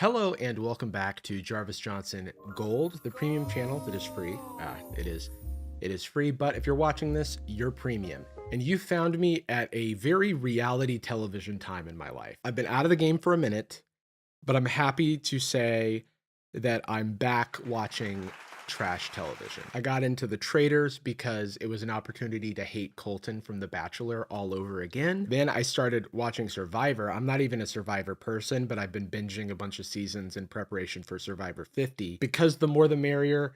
Hello and welcome back to Jarvis Johnson Gold, the premium channel that is free. It is free, but if you're watching this, you're premium. And you found me at a very reality television time in my life. I've been out of the game for a minute, but I'm happy to say that I'm back watching trash television. I got into The Traitors because it was an opportunity to hate Colton from The Bachelor all over again. Then I started watching Survivor. I'm not even a Survivor person, but I've been binging a bunch of seasons in preparation for Survivor 50. Because the more the merrier,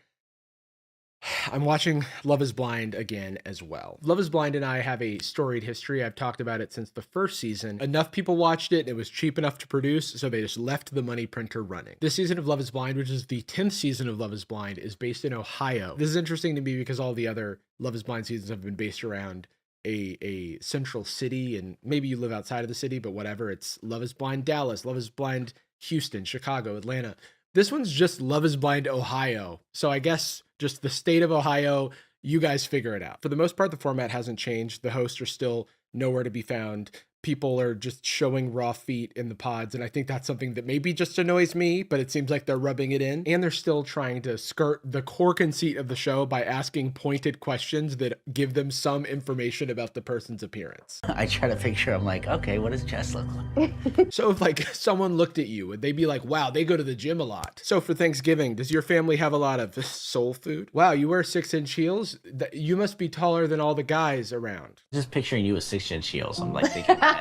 I'm watching Love is Blind again as well. Love is Blind and I have a storied history. I've talked about it since the first season. Enough people watched it. It was cheap enough to produce, so they just left the money printer running. This season of Love is Blind, which is the 10th season of Love is Blind, is based in Ohio. This is interesting to me because all the other Love is Blind seasons have been based around a central city, and maybe you live outside of the city, but whatever. It's Love is Blind Dallas, Love is Blind Houston, Chicago, Atlanta. This one's just Love is Blind Ohio. So I guess just the state of Ohio, you guys figure it out. For the most part, the format hasn't changed. The hosts are still nowhere to be found. People are just showing raw feet in the pods, and I think that's something that maybe just annoys me, but it seems like they're rubbing it in. And they're still trying to skirt the core conceit of the show by asking pointed questions that give them some information about the person's appearance. I try to picture, I'm like, okay, what does Jess look like? So if like someone looked at you, would they be like, wow, they go to the gym a lot? So for Thanksgiving, does your family have a lot of soul food? Wow, you wear 6-inch heels? You must be taller than all the guys around. Just picturing you with 6-inch heels, I'm like thinking that.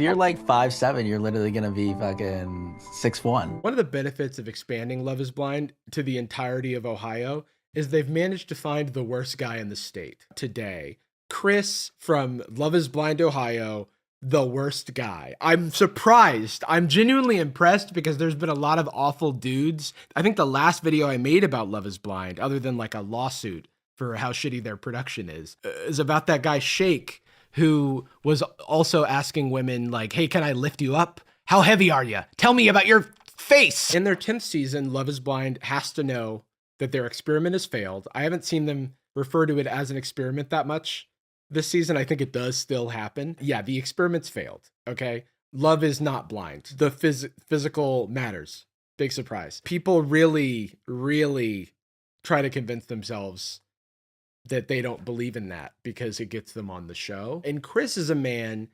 You're like 5'7", you're literally gonna be fucking 6'1". One of the benefits of expanding Love is Blind to the entirety of Ohio is they've managed to find the worst guy in the state. Today, Chris from Love is Blind Ohio, the worst guy. I'm surprised. I'm genuinely impressed because there's been a lot of awful dudes. I think the last video I made about Love is Blind, other than like a lawsuit for how shitty their production is about that guy Shake, who was also asking women like, hey, can I lift you up? How heavy are you? Tell me about your face. In their 10th season, Love is Blind has to know that their experiment has failed. I haven't seen them refer to it as an experiment that much this season. I think it does still happen. Yeah, the experiment's failed, okay? Love is not blind. The physical matters. Big surprise. People really, really try to convince themselves that they don't believe in that because it gets them on the show. And Chris is a man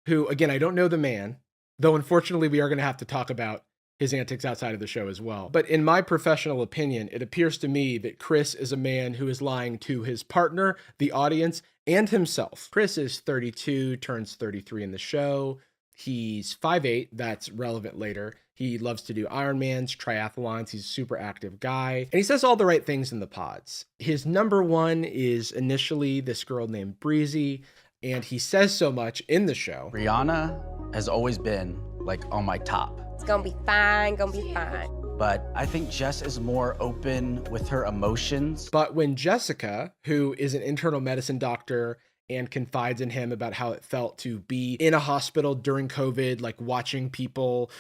who, again, I don't know the man, though unfortunately we are going to have to talk about his antics outside of the show as well. But in my professional opinion, it appears to me that Chris is a man who is lying to his partner, the audience, and himself. Chris is 32, turns 33 in the show. He's 5'8", that's relevant later. He loves to do Ironmans, triathlons. He's a super active guy. And he says all the right things in the pods. His number one is initially this girl named Breezy, and he says so much in the show. Rihanna has always been like on my top. It's gonna be fine, gonna be fine. But I think Jess is more open with her emotions. But when Jessica, who is an internal medicine doctor and confides in him about how it felt to be in a hospital during COVID, like watching people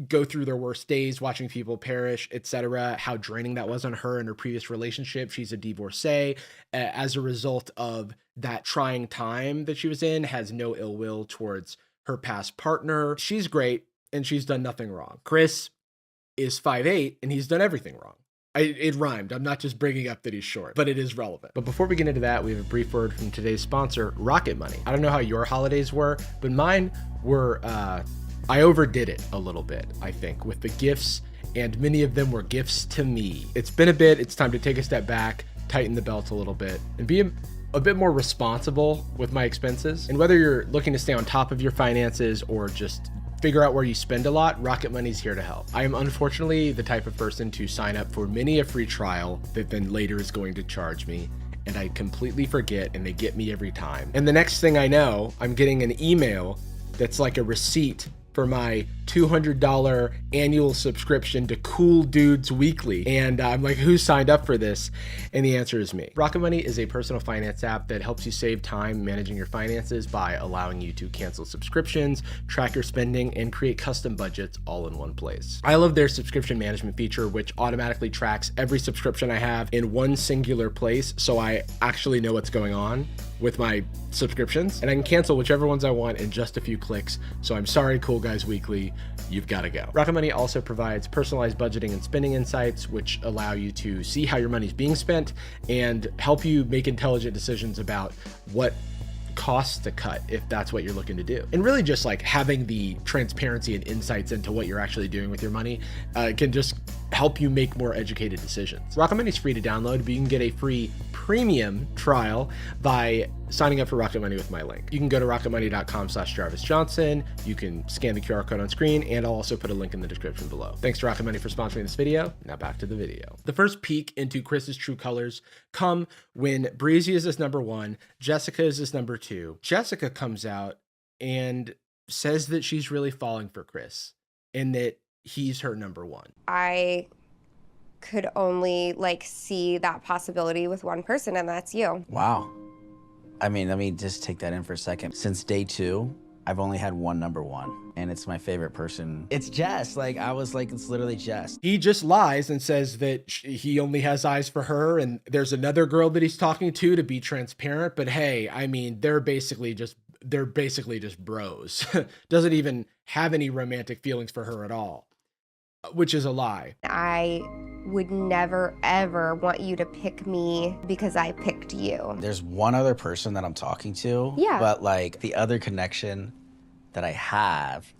go through their worst days, watching people perish, etc., how draining that was on her in her previous relationship. She's a divorcee. As a result of that trying time that she was in, has no ill will towards her past partner. She's great, and she's done nothing wrong. Chris is 5'8", and he's done everything wrong. It rhymed. I'm not just bringing up that he's short, but it is relevant. But before we get into that, we have a brief word from today's sponsor, Rocket Money. I don't know how your holidays were, but mine were, I overdid it a little bit, I think, with the gifts, and many of them were gifts to me. It's been a bit. It's time to take a step back, tighten the belt a little bit, and be a bit more responsible with my expenses. And whether you're looking to stay on top of your finances or just figure out where you spend a lot, Rocket Money's here to help. I am unfortunately the type of person to sign up for many a free trial that then later is going to charge me, and I completely forget, and they get me every time. And the next thing I know, I'm getting an email that's like a receipt for my $200 annual subscription to Cool Dudes Weekly. And I'm like, who signed up for this? And the answer is me. Rocket Money is a personal finance app that helps you save time managing your finances by allowing you to cancel subscriptions, track your spending, and create custom budgets all in one place. I love their subscription management feature, which automatically tracks every subscription I have in one singular place, so I actually know what's going on. with my subscriptions, and I can cancel whichever ones I want in just a few clicks. So I'm sorry, Cool Guys Weekly, you've got to go. Rocket Money also provides personalized budgeting and spending insights, which allow you to see how your money's being spent and help you make intelligent decisions about what costs to cut if that's what you're looking to do. And really just like having the transparency and insights into what you're actually doing with your money can just help you make more educated decisions. Rocket Money is free to download, but you can get a free premium trial by signing up for Rocket Money with my link. You can go to rocketmoney.com/JarvisJohnson. You can scan the QR code on screen, and I'll also put a link in the description below. Thanks to Rocket Money for sponsoring this video. Now back to the video. The first peek into Chris's true colors come when Breezy is his number one, Jessica is his number two. Jessica comes out and says that she's really falling for Chris and that he's her number one. I could only like see that possibility with one person, and that's you. Wow. I mean, let me just take that in for a second. Since day 2, I've only had one number one, and it's my favorite person. It's Jess. Like, I was like, it's literally Jess. He just lies and says that he only has eyes for her, and there's another girl that he's talking to be transparent. But hey, I mean, they're basically just bros. Doesn't even have any romantic feelings for her at all, which is a lie. I would never, ever want you to pick me because I picked you. There's one other person that I'm talking to. Yeah. But like the other connection that I have,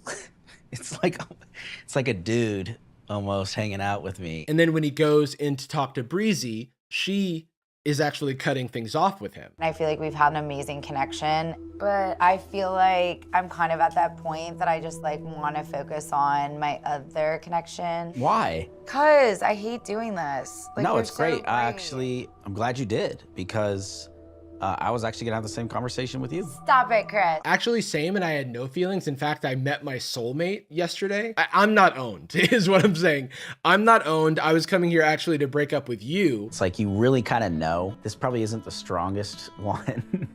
it's like a dude almost hanging out with me. And then when he goes in to talk to Breezy, she is actually cutting things off with him. I feel like we've had an amazing connection, but I feel like I'm kind of at that point that I just like want to focus on my other connection. Why? Cause I hate doing this. Like, No, you're it's so great. right. I'm glad you did, because I was actually gonna have the same conversation with you. Stop it, Chris. Actually, same, and I had no feelings. In fact, I met my soulmate yesterday. I'm not owned, is what I'm saying. I'm not owned. I was coming here actually to break up with you. It's like you really kind of know. This probably isn't the strongest one.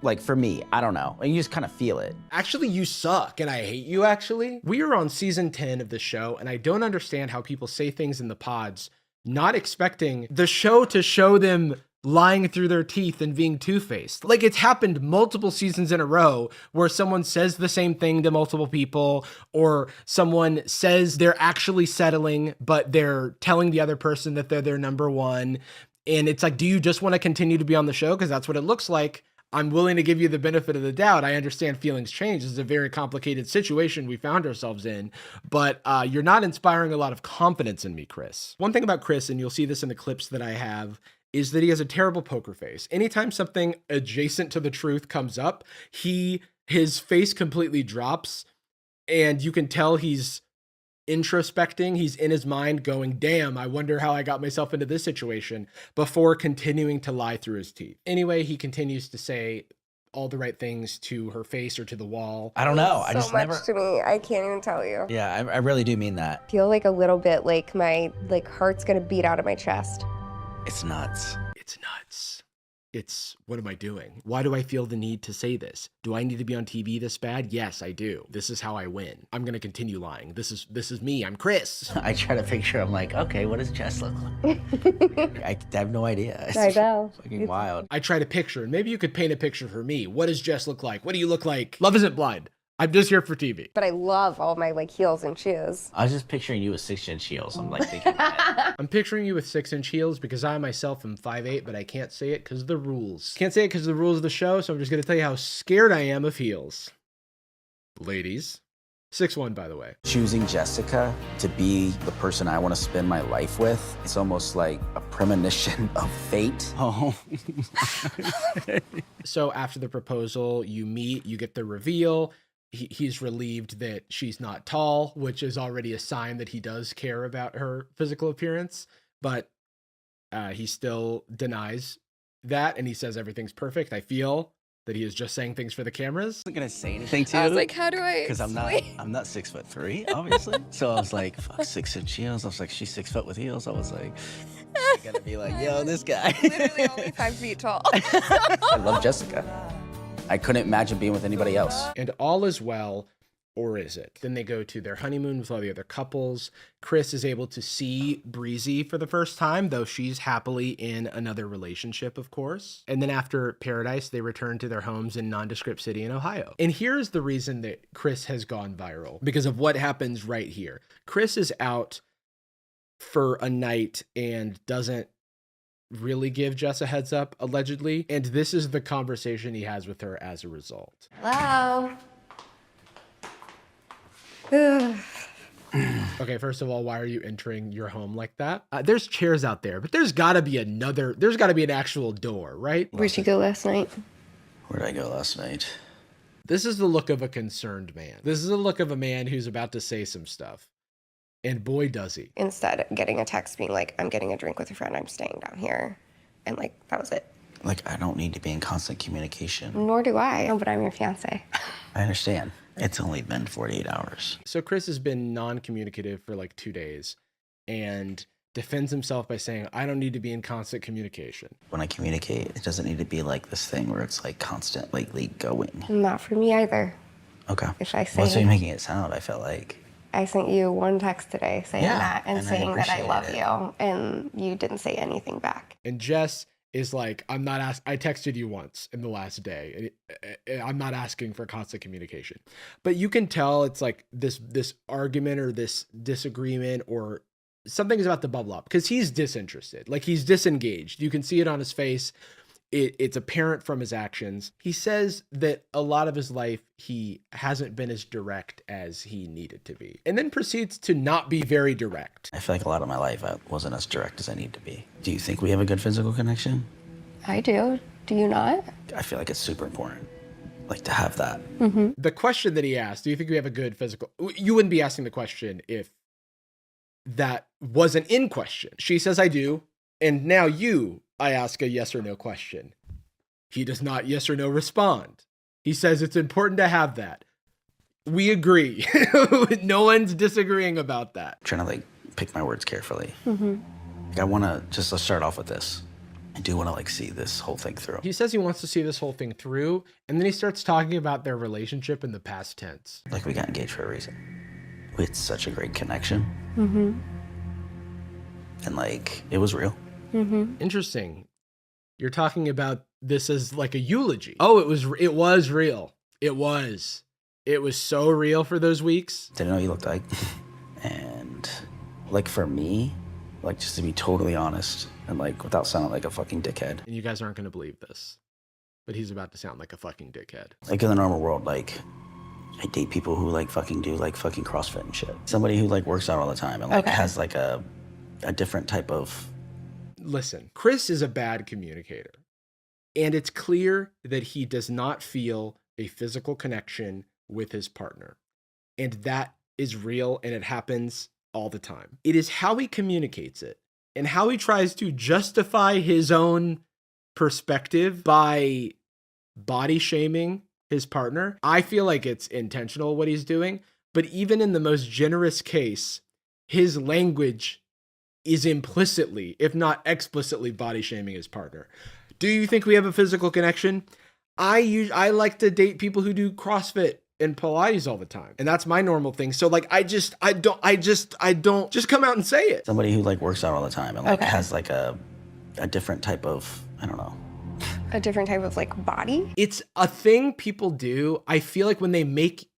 Like for me, I don't know. You just kind of feel it. Actually, you suck, and I hate you, actually. We are on season 10 of the show, and I don't understand how people say things in the pods, not expecting the show to show them lying through their teeth and being two-faced. Like, it's happened multiple seasons in a row where someone says the same thing to multiple people, or someone says they're actually settling, but they're telling the other person that they're their number one. And it's like, do you just want to continue to be on the show? Because that's what it looks like. I'm willing to give you the benefit of the doubt. I understand feelings change. This is a very complicated situation we found ourselves in, but you're not inspiring a lot of confidence in me, Chris. One thing about Chris, and you'll see this in the clips that I have, is that he has a terrible poker face. Anytime something adjacent to the truth comes up, his face completely drops, and you can tell he's introspecting. He's in his mind going, damn, I wonder how I got myself into this situation, before continuing to lie through his teeth. Anyway, he continues to say all the right things to her face or to the wall. I don't know. I So just much never. to me, I can't even tell you. Yeah, I really do mean that. I feel like a little bit like my heart's gonna beat out of my chest. It's nuts. It's nuts. It's, what am I doing? Why do I feel the need to say this? Do I need to be on TV this bad? Yes, I do. This is how I win. I'm gonna continue lying. This is me. I'm Chris. I try to picture. I'm like, okay, what does Jess look like? I have no idea. It's I know. fucking wild. I try to picture, and maybe you could paint a picture for me. What does Jess look like? What do you look like? Love isn't blind. I'm just here for TV. But I love all my heels and shoes. I was just picturing you with 6-inch heels. I'm like thinking that. I'm picturing you with 6-inch heels because I myself am 5'8", but I can't say it because of the rules. Can't say it because of the rules of the show, so I'm just going to tell you how scared I am of heels. Ladies. 6'1", by the way. Choosing Jessica to be the person I want to spend my life with, it's almost like a premonition of fate. Oh. So after the proposal, you meet, you get the reveal. He's relieved that she's not tall, which is already a sign that he does care about her physical appearance, but he still denies that, and he says everything's perfect. I feel that he is just saying things for the cameras. I'm not gonna say anything to you. I was like, how do I Because I'm not 6'3", obviously. So I was like, fuck, 6-inch heels. I was like, she's 6 foot with heels. I was like, she's gonna be like, yo, this guy. literally only 5 feet tall. I love Jessica. I couldn't imagine being with anybody else. And all is well or is it? Then they go to their honeymoon with all the other couples. Chris is able to see Breezy for the first time, though she's happily in another relationship, of course. And then after Paradise, they return to their homes in Nondescript City in Ohio. And here's the reason that Chris has gone viral, because of what happens right here. Chris is out for a night and doesn't really give Jess a heads up, allegedly. And this is the conversation he has with her as a result. Hello. Okay, first of all, why are you entering your home like that? There's chairs out there, but there's gotta be an actual door, right? Where'd you go last night? Where'd I go last night? This is the look of a concerned man. This is the look of a man who's about to say some stuff. And boy, does he. Instead, getting a text being like, I'm getting a drink with a friend, I'm staying down here. And like, that was it. Like, I don't need to be in constant communication. Nor do I. Oh, but I'm your fiance. I understand. It's only been 48 hours. So Chris has been non-communicative for like 2 days and defends himself by saying, I don't need to be in constant communication. When I communicate, it doesn't need to be like this thing where it's like constantly going. Not for me either. Okay. If I say, What's you making it sound? I felt like. I sent you one text today saying Yeah, that and and I saying that I love appreciate you, and you didn't say anything back. And Jess is like, I texted you once in the last day. I'm not asking for constant communication. But you can tell it's like this argument or this disagreement or something is about to bubble up because he's disinterested. Like he's disengaged. You can see it on his face. It's apparent from his actions. He says that a lot of his life, he hasn't been as direct as he needed to be, and then proceeds to not be very direct. I feel like a lot of my life I wasn't as direct as I need to be. Do you think we have a good physical connection? I do. Do you not? I feel like it's super important, like to have that. The question that he asked, do you think we have a good physical? You wouldn't be asking the question if that wasn't in question. She says, I do. And now I ask a yes or no question. He does not yes or no respond. He says it's important to have that. We agree. No one's disagreeing about that. I'm trying to like pick my words carefully. Like I want to let's start off with this. I do want to like see this whole thing through. He says he wants to see this whole thing through, and then he starts talking about their relationship in the past tense. Like we got engaged for a reason. We had such a great connection. And like it was real. Interesting. You're talking about this as like a eulogy. Oh, it was real. It was so real for those weeks. Didn't know what you looked like. And like for me, like just to be totally honest and like without sounding like a fucking dickhead. And you guys aren't going to believe this, but he's about to sound like a fucking dickhead. Like in the normal world, like I date people who like fucking do like fucking CrossFit and shit. Somebody who like works out all the time and like has like a different type of. Listen, Chris is a bad communicator, and it's clear that he does not feel a physical connection with his partner. And that is real, and it happens all the time. It is how he communicates it and how he tries to justify his own perspective by body shaming his partner. I feel like it's intentional what he's doing, but even in the most generous case, his language is implicitly, if not explicitly, body shaming his partner. Do you think we have a physical connection? I like to date people who do CrossFit and Pilates all the time, and that's my normal thing. So like, I don't just come out and say it. Somebody who like works out all the time and like has like a different type of, I don't know. A different type of like body? It's a thing people do. I feel like when they make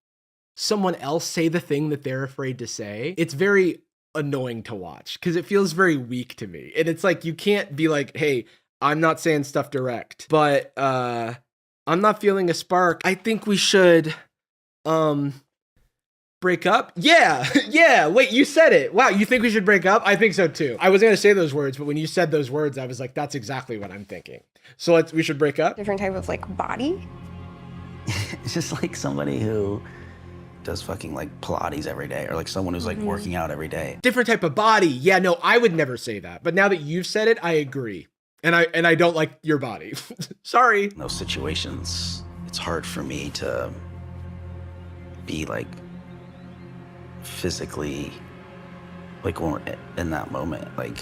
someone else say the thing that they're afraid to say, it's very annoying to watch because it feels very weak to me. And it's like, you can't be like, hey, I'm not saying stuff direct, but I'm not feeling a spark. I think we should break up. Yeah. Wait, you said it. Wow, you think we should break up? I think so too. I was going to say those words, but when you said those words, I was like, that's exactly what I'm thinking. So we should break up. Different type of like body? It's just like somebody who does fucking like Pilates every day, or like someone who's like working out every day. Different type of body. Yeah, no, I would never say that. But now that you've said it, I agree. And I don't like your body. Sorry. In those situations, it's hard for me to be like physically, like when we're in that moment, like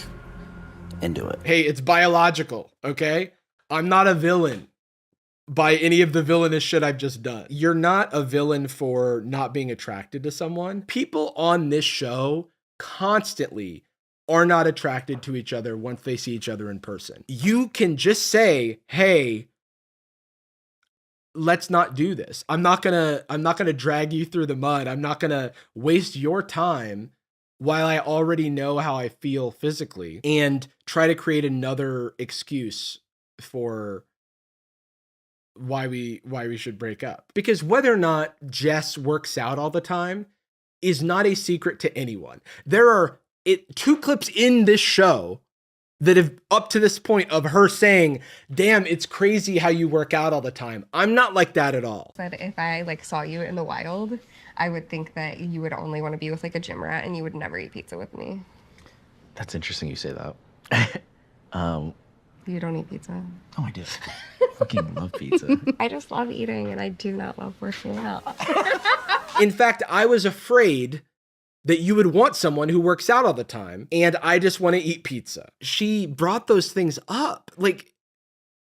into it. Hey, it's biological, okay? I'm not a villain. by any of the villainous shit I've just done. You're not a villain for not being attracted to someone. People on this show constantly are not attracted to each other once they see each other in person. You can just say, hey, let's not do this. I'm not gonna drag you through the mud. I'm not gonna waste your time while I already know how I feel physically and try to create another excuse for why we should break up. Because whether or not Jess works out all the time is not a secret to anyone. There are 2 clips in this show that have up to this point of her saying, damn, it's crazy how you work out all the time. I'm not like that at all. But if I like saw you in the wild, I would think that you would only want to be with like a gym rat and you would never eat pizza with me. That's interesting you say that. You don't eat pizza. Oh, I do. Fucking love pizza. I just love eating and I do not love working out. In fact, I was afraid that you would want someone who works out all the time, and I just want to eat pizza. She brought those things up, like,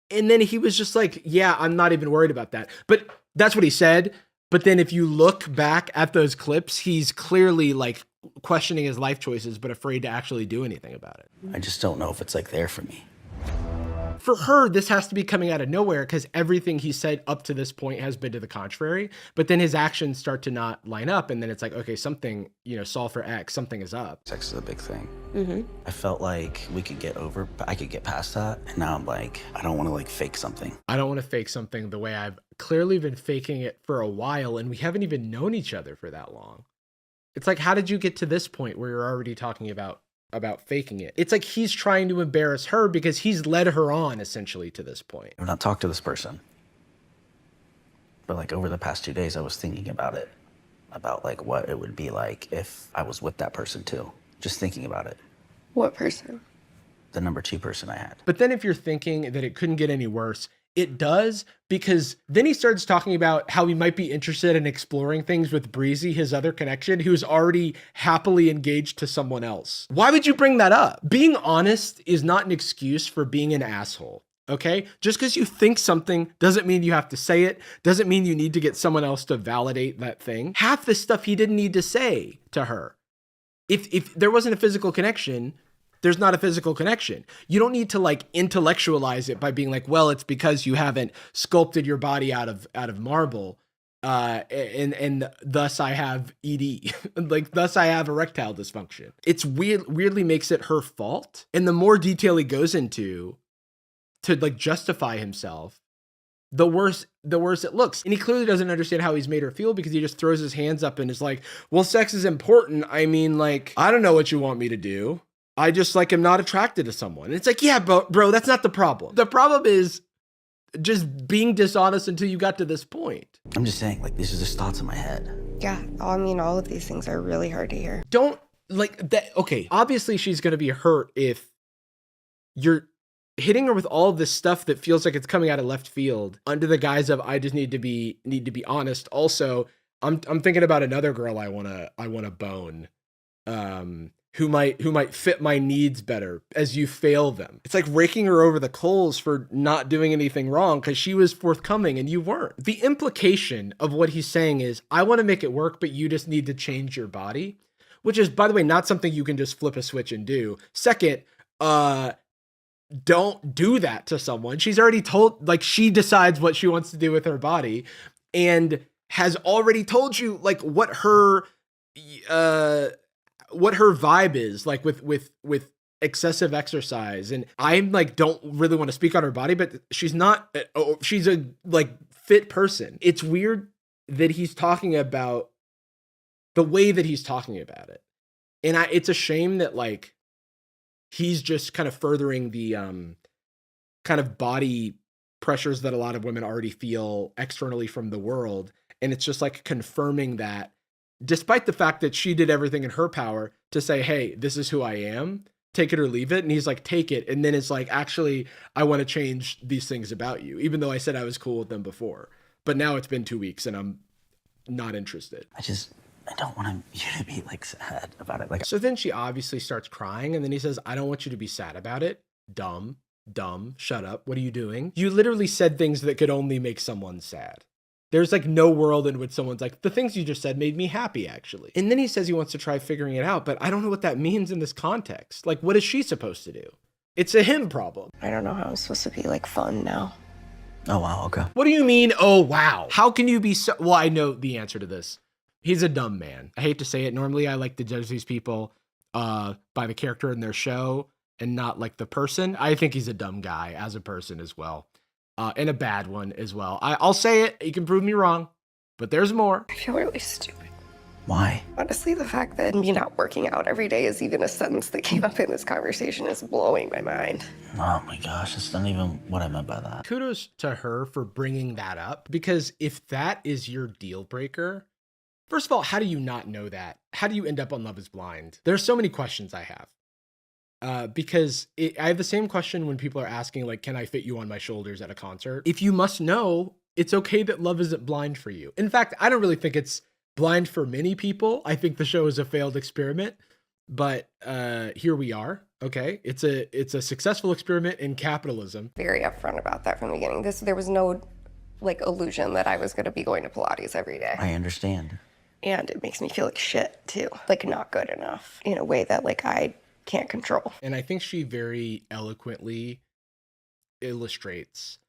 and then he was just like, yeah, I'm not even worried about that. But that's what he said. But then if you look back at those clips, he's clearly like questioning his life choices, but afraid to actually do anything about it. I just don't know if it's like there for me. For her, this has to be coming out of nowhere because everything he said up to this point has been to the contrary. But then his actions start to not line up. And then it's like, okay, something, solve for X, something is up. Sex is a big thing. I felt like we could I could get past that. And now I'm like, I don't want to like fake something. I don't want to fake something the way I've clearly been faking it for a while. And we haven't even known each other for that long. It's like, how did you get to this point where you're already talking about faking it? It's like he's trying to embarrass her because he's led her on essentially to this point. I've not talked to this person, but like over the past 2 days, I was thinking about it, about like what it would be like if I was with that person too. Just thinking about it. What person? The number 2 person I had. But then if you're thinking that it couldn't get any worse, it does, because then he starts talking about how he might be interested in exploring things with Breezy, his other connection, who's already happily engaged to someone else. Why would you bring that up? Being honest is not an excuse for being an asshole, okay? Just because you think something doesn't mean you have to say it, doesn't mean you need to get someone else to validate that thing. Half the stuff he didn't need to say to her. If there wasn't a physical connection, there's not a physical connection. You don't need to like intellectualize it by being like, well, it's because you haven't sculpted your body out of marble. And thus I have ED, like thus I have erectile dysfunction. It's weirdly makes it her fault. And the more detail he goes into to like justify himself, the worse it looks. And he clearly doesn't understand how he's made her feel because he just throws his hands up and is like, well, sex is important. I mean, like, I don't know what you want me to do. I just like am not attracted to someone. And it's like, yeah, bro, that's not the problem. The problem is just being dishonest until you got to this point. I'm just saying, like, these are just thoughts in my head. Yeah, I mean, all of these things are really hard to hear. Don't like that. Okay, obviously she's going to be hurt if you're hitting her with all of this stuff that feels like it's coming out of left field under the guise of I just need to be honest. Also, I'm thinking about another girl I want to bone. Who might fit my needs better as you fail them. It's like raking her over the coals for not doing anything wrong because she was forthcoming and you weren't. The implication of what he's saying is, I want to make it work, but you just need to change your body, which is, by the way, not something you can just flip a switch and do. Second, don't do that to someone. She's already told, like, she decides what she wants to do with her body and has already told you like what her vibe is like with excessive exercise. And I'm like, don't really want to speak on her body, but she's a like fit person. It's weird that he's talking about the way that he's talking about it. And it's a shame that like, he's just kind of furthering the kind of body pressures that a lot of women already feel externally from the world. And it's just like confirming that, despite the fact that she did everything in her power to say, hey, this is who I am, take it or leave it. And he's like, take it. And then it's like, actually, I want to change these things about you, even though I said I was cool with them before. But now it's been 2 weeks and I'm not interested. I don't want you to be like sad about it. Like, so then she obviously starts crying. And then he says, I don't want you to be sad about it. Dumb. dumb, shut up, what are you doing? You literally said things that could only make someone sad. There's like no world in which someone's like, the things you just said made me happy, actually. And then he says he wants to try figuring it out, but I don't know what that means in this context. Like, what is she supposed to do? It's a him problem. I don't know how I'm supposed to be like fun now. Oh, wow, okay. What do you mean, oh, wow? How can you be so... Well, I know the answer to this. He's a dumb man. I hate to say it. Normally, I like to judge these people by the character in their show and not like the person. I think he's a dumb guy as a person as well. And a bad one as well. I'll say it. You can prove me wrong. But there's more. I feel really stupid. Why? Honestly, the fact that me not working out every day is even a sentence that came up in this conversation is blowing my mind. Oh my gosh, that's not even what I meant by that. Kudos to her for bringing that up. Because if that is your deal breaker... First of all, how do you not know that? How do you end up on Love is Blind? There's so many questions I have. Because I have the same question when people are asking, like, can I fit you on my shoulders at a concert? If you must know, it's okay that love isn't blind for you. In fact, I don't really think it's blind for many people. I think the show is a failed experiment, but here we are. Okay, it's a successful experiment in capitalism. Very upfront about that from the beginning. There was no like illusion that I was going to be going to Pilates every day. I understand. And it makes me feel like shit too, like not good enough in a way that like I can't control. And I think she very eloquently illustrates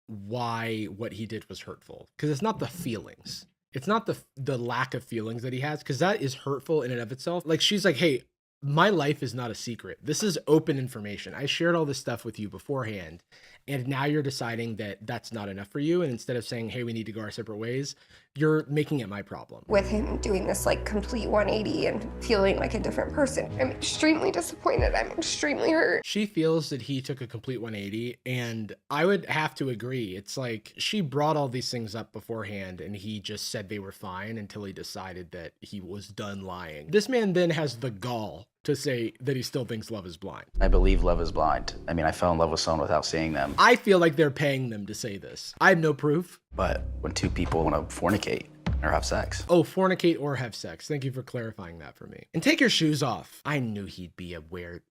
why what he did was hurtful. Because it's not the feelings. It's not the lack of feelings that he has, because that is hurtful in and of itself. Like, she's like, hey, my life is not a secret. This is open information. I shared all this stuff with you beforehand. And now you're deciding that that's not enough for you. And instead of saying, hey, we need to go our separate ways, you're making it my problem. With him doing this like complete 180 and feeling like a different person, I'm extremely disappointed. I'm extremely hurt. She feels that he took a complete 180, and I would have to agree. It's like she brought all these things up beforehand and he just said they were fine until he decided that he was done lying. This man then has the gall to say that he still thinks love is blind. I believe love is blind. I mean, I fell in love with someone without seeing them. I feel like they're paying them to say this. I have no proof. But when two people want to fornicate or have sex. Oh, fornicate or have sex. Thank you for clarifying that for me. And take your shoes off. I knew he'd be a wear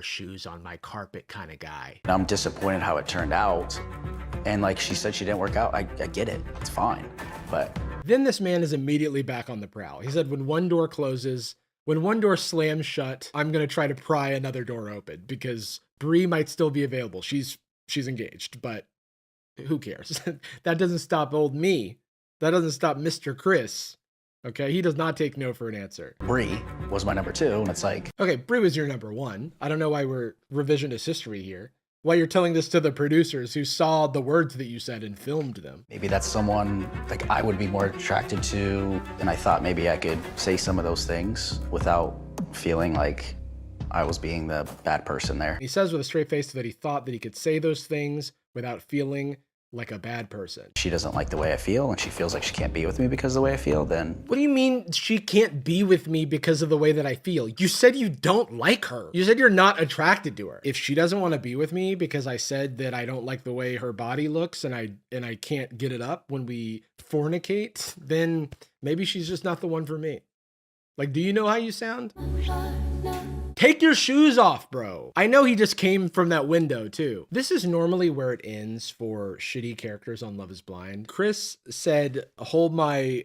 shoes on my carpet kind of guy. And I'm disappointed how it turned out. And like she said, she didn't work out. I get it. It's fine. But then this man is immediately back on the prowl. He said, when one door closes, when one door slams shut, I'm going to try to pry another door open because Bree might still be available. She's engaged, but who cares? That doesn't stop old me. That doesn't stop Mr. Chris. Okay, he does not take no for an answer. Bree was my number 2, and it's like... Okay, Bree was your number 1. I don't know why we're revisionist history here. Why you're telling this to the producers who saw the words that you said and filmed them. Maybe that's someone like I would be more attracted to, and I thought maybe I could say some of those things without feeling like I was being the bad person there. He says with a straight face that he thought that he could say those things without feeling like a bad person. She doesn't like the way I feel, and she feels like she can't be with me because of the way I feel, then... What do you mean she can't be with me because of the way that I feel? You said you don't like her. You said you're not attracted to her. If she doesn't want to be with me because I said that I don't like the way her body looks and I can't get it up when we fornicate, then maybe she's just not the one for me. Like, do you know how you sound? Take your shoes off, bro. I know he just came from that window too. This is normally where it ends for shitty characters on Love is Blind. Chris said, hold my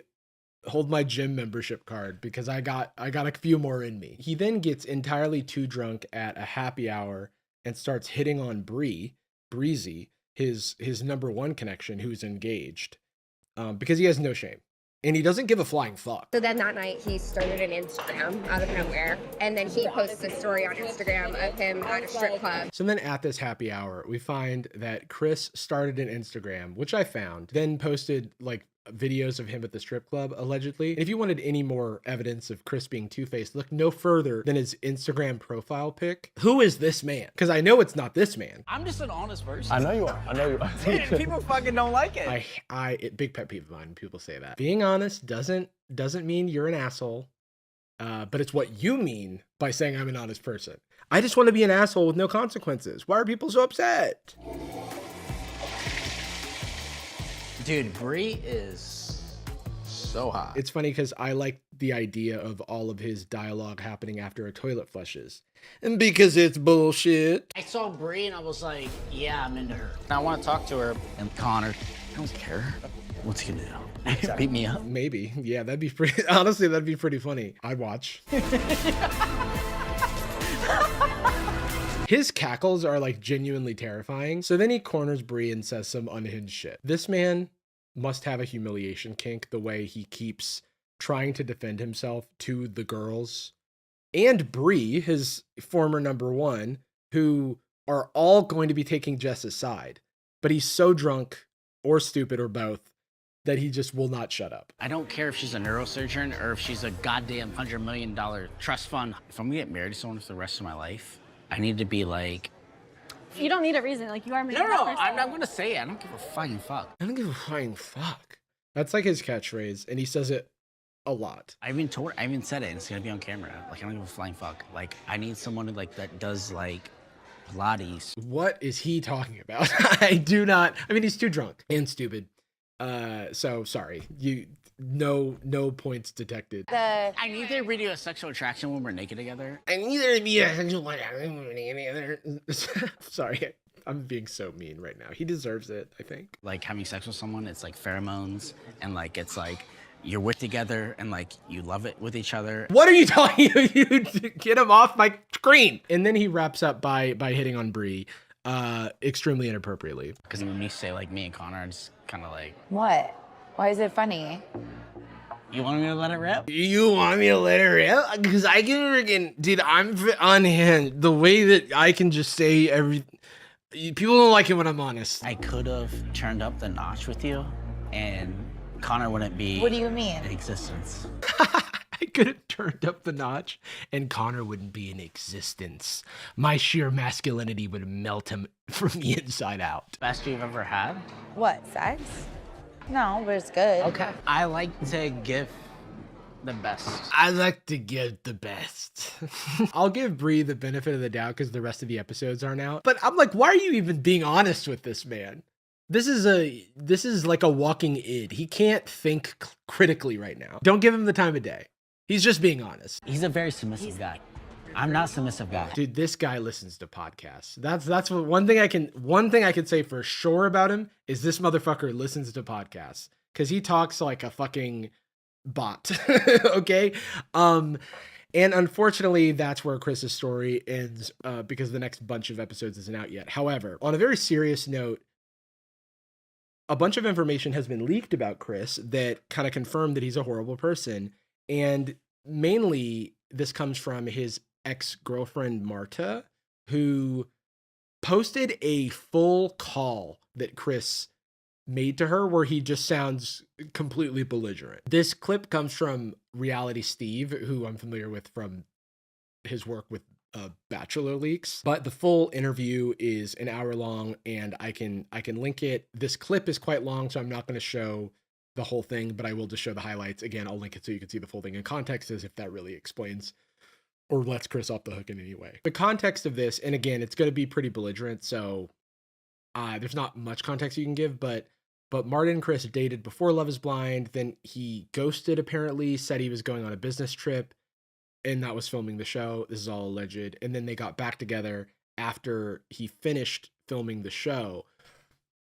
gym membership card because I got a few more in me. He then gets entirely too drunk at a happy hour and starts hitting on Breezy, his number 1 connection who's engaged, because he has no shame. And he doesn't give a flying fuck. So then that night he started an Instagram out of nowhere. And then he posts a story on Instagram of him at a strip club. So then at this happy hour, we find that Chris started an Instagram, which I found, then posted like videos of him at the strip club, allegedly. And if you wanted any more evidence of Chris being two-faced, look no further than his Instagram profile pic. Who is this man? Because I know it's not this man. I'm just an honest person. I know you are. People fucking don't like it. Big pet peeve of mine when people say that. Being honest doesn't mean you're an asshole, but it's what you mean by saying I'm an honest person. I just want to be an asshole with no consequences. Why are people so upset? Dude, Bree is so hot. It's funny because I like the idea of all of his dialogue happening after a toilet flushes. And because it's bullshit. I saw Brie and I was like, yeah, I'm into her. I want to talk to her. And Connor, I don't care. What's he gonna do? Beat me up? Maybe. Yeah, that'd be pretty, honestly, that'd be pretty funny. I'd watch. His cackles are like genuinely terrifying. So then he corners Brie and says some unhinged shit. This man must have a humiliation kink, the way he keeps trying to defend himself to the girls and Brie, his former number one, who are all going to be taking Jess's side. But he's so drunk or stupid or both that he just will not shut up. I don't care if she's a neurosurgeon or if she's a goddamn $100 million trust fund. If I'm gonna get married to someone for the rest of my life, I need to be like, you don't need a reason. Like, you are married. no, I'm not gonna say it. I don't give a fucking fuck. I don't give a flying fuck. That's like his catchphrase, and he says it a lot. I even said it, and it's gonna be on camera. Like, I don't give a flying fuck. Like, I need someone who, like, that does, like, Pilates. What is he talking about? I do not. I mean, he's too drunk and stupid. So sorry. No points detected. I need there to be a sexual attraction when we're naked together. I need there to be a sexual together. Sorry. I'm being so mean right now. He deserves it, I think. Like, having sex with someone, it's like pheromones, and like it's like you're with together and like you love it with each other. What are you talking? You get him off my screen. And then he wraps up by hitting on Brie extremely inappropriately. Because when you say like me and Connor, it's kind of like, What? Why is it funny? you want me to let it rip? You want me to let her rip? Because I can freaking, dude, I'm unhinged. The way that I can just say people don't like it when I'm honest. I could have turned up the notch with you, and Connor wouldn't be. What do you mean? In existence. I could have turned up the notch and Connor wouldn't be in existence. My sheer masculinity would melt him from the inside out. Best you've ever had? What, sex? No, but it's good. Okay. I like to give the best. I like to give the best. I'll give Brie the benefit of the doubt because the rest of the episodes aren't out. But I'm like, why are you even being honest with this man? This is like a walking id. He can't think critically right now. Don't give him the time of day. He's just being honest. He's a very submissive guy. I'm not a submissive guy. Dude, this guy listens to podcasts. That's what one thing I can say for sure about him is this motherfucker listens to podcasts because he talks like a fucking bot. Okay. And unfortunately, that's where Chris's story ends because the next bunch of episodes isn't out yet. However, on a very serious note, a bunch of information has been leaked about Chris that kind of confirmed that he's a horrible person. And mainly this comes from his ex-girlfriend, Marta, who posted a full call that Chris made to her where he just sounds completely belligerent. This clip comes from Reality Steve, who I'm familiar with from his work with Bachelor Leaks, but the full interview is an hour long and I can link it. This clip is quite long, so I'm not going to show the whole thing, but I will just show the highlights. Again, I'll link it so you can see the full thing in context as if that really explains or lets Chris off the hook in any way. The context of this, and again, it's going to be pretty belligerent, so there's not much context you can give, but Martin and Chris dated before Love is Blind, then he ghosted apparently, said he was going on a business trip, and that was filming the show. This is all alleged. And then they got back together after he finished filming the show.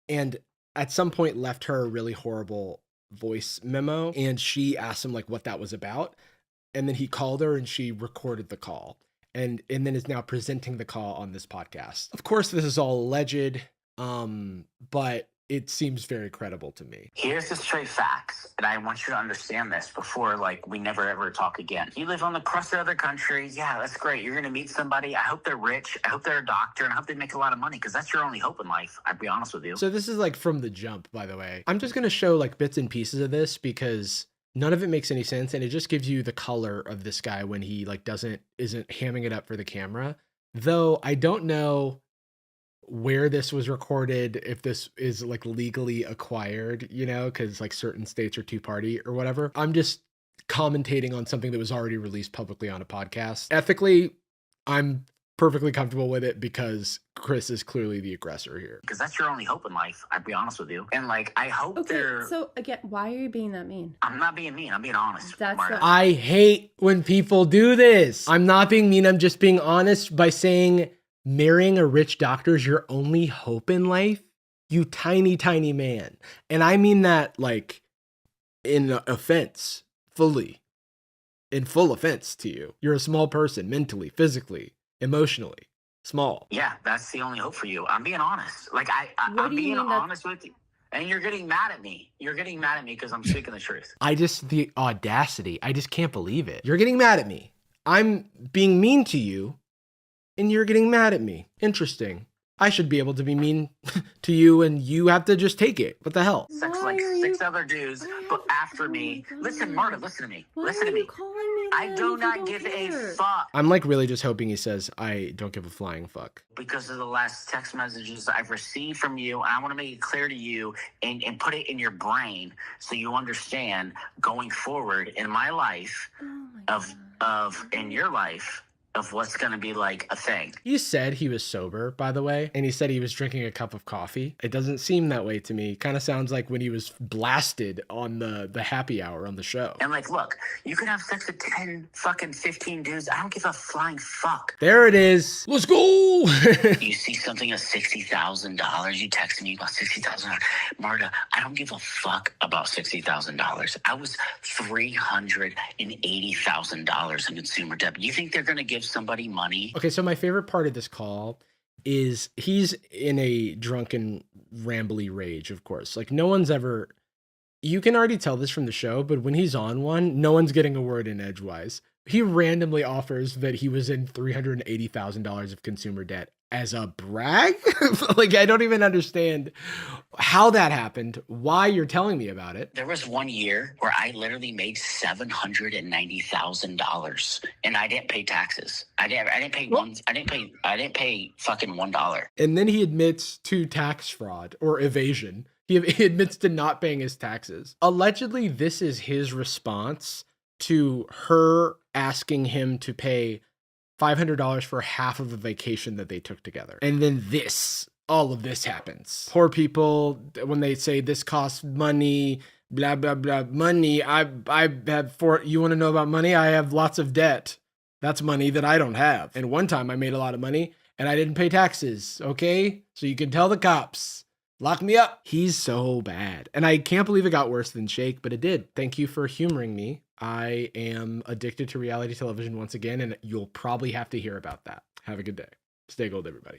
And at some point left her a really horrible voice memo. And she asked him like what that was about. And then he called her and she recorded the call. And then is now presenting the call on this podcast. Of course, this is all alleged, but it seems very credible to me. Here's the straight facts, and I want you to understand this before, like, we never ever talk again. You live on the crust of other country. Yeah, that's great. You're going to meet somebody. I hope they're rich. I hope they're a doctor, and I hope they make a lot of money, because that's your only hope in life. I'll be honest with you. So this is like from the jump, by the way. I'm just going to show like bits and pieces of this because none of it makes any sense, and it just gives you the color of this guy when he like isn't hamming it up for the camera. Though I don't know where this was recorded, if this is like legally acquired, you know, because like certain states are two-party or whatever. I'm just commentating on something that was already released publicly on a podcast. Ethically, I'm perfectly comfortable with it because Chris is clearly the aggressor here. Because that's your only hope in life, I'd be honest with you. And like, I hope Okay, so again, why are you being that mean? I'm not being mean, I'm being honest. That's Marta. the- I hate when people do this. I'm not being mean. I'm just being honest by saying marrying a rich doctor is your only hope in life. You tiny, tiny man. And I mean that like in offense, in full offense to you. You're a small person, mentally, physically, emotionally, small. Yeah, that's the only hope for you. I'm being honest. Like, What I'm do you being mean that- honest with you. And you're getting mad at me. You're getting mad at me because I'm speaking the truth. The audacity, I just can't believe it. You're getting mad at me. I'm being mean to you, and you're getting mad at me. Interesting. I should be able to be mean to you, and you have to just take it. What the hell? Sex Why like are you- 6 other dudes, but after me. Oh my Listen, God. Marta, listen to me. Why Listen are to you me. calling me I that do if you not don't give care? a fuck. I'm like really just hoping he says, I don't give a flying fuck. Because of the last text messages I've received from you, and I want to make it clear to you and put it in your brain so you understand going forward in my life Oh my of God. in your life of what's going to be like a thing. He said he was sober, by the way, and he said he was drinking a cup of coffee. It doesn't seem that way to me. Kind of sounds like when he was blasted on the happy hour on the show. And like, look, you can have sex with 10 fucking 15 dudes. I don't give a flying fuck. There it is. Let's go. You see something of $60,000, you text me about $60,000. Marta, I don't give a fuck about $60,000. I was $380,000 in consumer debt. You think they're going to give somebody money? Okay, so my favorite part of this call is he's in a drunken, rambly rage, of course. Like, no one's ever. You can already tell this from the show, but when he's on one, no one's getting a word in edgewise. He randomly offers that he was in $380,000 of consumer debt as a brag. Like, I don't even understand how that happened, why you're telling me about it. There was 1 year where I literally made $790,000 and I didn't pay taxes. I didn't pay fucking $1. And then he admits to tax fraud or evasion. He admits to not paying his taxes. Allegedly, this is his response to her asking him to pay $500 for half of a vacation that they took together. And then all of this happens. Poor people, when they say this costs money, blah, blah, blah, money. I have you want to know about money? I have lots of debt. That's money that I don't have. And one time I made a lot of money and I didn't pay taxes. Okay. So you can tell the cops. Lock me up. He's so bad. And I can't believe it got worse than Shake, but it did. Thank you for humoring me. I am addicted to reality television once again, and you'll probably have to hear about that. Have a good day. Stay gold, everybody.